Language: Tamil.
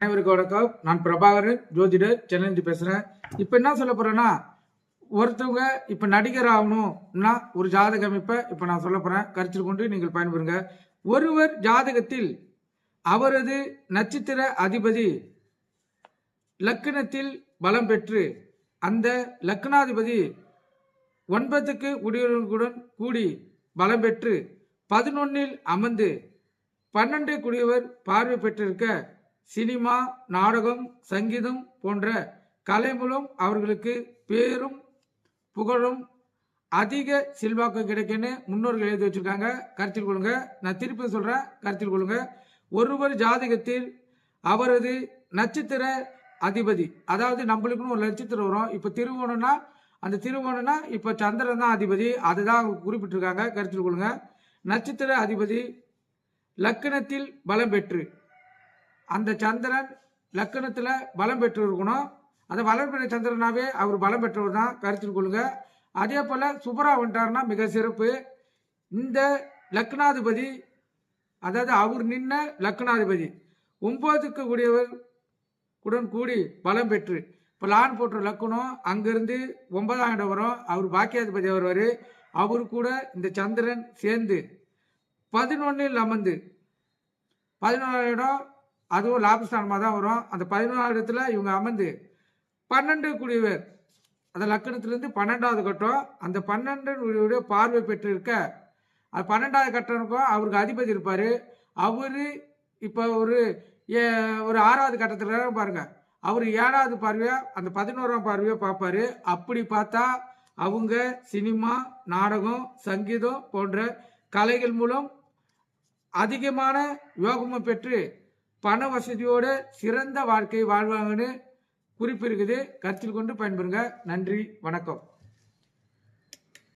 அனைவருக்கும் வணக்கம். நான் பிரபாகரன், ஜோதிடர், சென்னையிலிருந்து பேசுறேன். இப்ப என்ன சொல்ல போறேன்னா, ஒருத்தவங்க இப்ப நடிகர் ஆகணும்னா ஒரு ஜாதக அமைப்பை இப்ப நான் சொல்ல போறேன். கருத்தில் கொண்டு நீங்கள் பயன்பெறுங்க. ஒருவர் ஜாதகத்தில் அவரது நட்சத்திர அதிபதி லக்னத்தில் பலம் பெற்று அந்த லக்னாதிபதி 9க்கு உடையவர்களுடன் கூடி பலம் பெற்று 11ல் அமர்ந்து 12 குடியவர் பார்வை பெற்றிருக்க சினிமா, நாடகம், சங்கீதம் போன்ற கலை மூலம் அவர்களுக்கு பேரும் புகழும் அதிக செல்வாக்கு கிடைக்குன்னு முன்னோர்கள் எழுதி வச்சிருக்காங்க. கருத்தில் கொள்ளுங்க. நான் திருப்பி சொல்றேன், கருத்தில் கொள்ளுங்க. ஒருவர் ஜாதகத்தில் அவரது நட்சத்திர அதிபதி, அதாவது நம்மளுக்குன்னு ஒரு நட்சத்திரம் வரும். இப்ப திருவோணம்னா அந்த திருவோணம்னா இப்ப சந்திரன் தான் அதிபதி, அதுதான் குறிப்பிட்டிருக்காங்க. கருத்தில் கொள்ளுங்க. நட்சத்திர அதிபதி லக்கணத்தில் பலம் பெற்று, அந்த சந்திரன் லக்கணத்துல பலம் பெற்று இருக்கணும். அந்த பலம் பெற்ற சந்திரனாவே அவர் பலம் பெற்றவர் தான். கருத்தில் கொள்ளுங்க. அதே போல சுபரா வந்துட்டாருன்னா மிக சிறப்பு. இந்த லக்னாதிபதி, அதாவது அவர் நின்ன லக்னாதிபதி 9க்கு கூடியவர் உடன் கூடி பலம் பெற்று, இப்போ லான் போட்ட லக்கணம் அங்கிருந்து 9ஆம் இடம் வரும். அவர் பாக்கியாதிபதி வருவார். அவரு கூட இந்த சந்திரன் சேர்ந்து 11ல் அமர்ந்து 11ஆம் இடம் அதுவும் லாபஸ்தானமாக தான் வரும். அந்த 11ஆம் இடத்துல இவங்க அமர்ந்து 12 குடியவர், அந்த லக்கணத்திலிருந்து 12வது கட்டம், அந்த 12 பார்வை பெற்று இருக்க அது 12வது கட்டனுக்கும் அவருக்கு அதிபதி இருப்பார். அவரு இப்போ ஒரு 6வது கட்டத்தில் பாருங்க, அவர் 7வது பார்வையா அந்த 11ஆம் பார்வையை பார்ப்பாரு. அப்படி பார்த்தா அவங்க சினிமா, நாடகம், சங்கீதம் போன்ற கலைகள் மூலம் அதிகமான யோகமும் பெற்று பண வசதியோட சிறந்த வாழ்க்கை வாழ்வாங்கன்னு குறிப்பு இருக்குது. கருத்தில் கொண்டு பயன்பெறுங்க. நன்றி, வணக்கம்.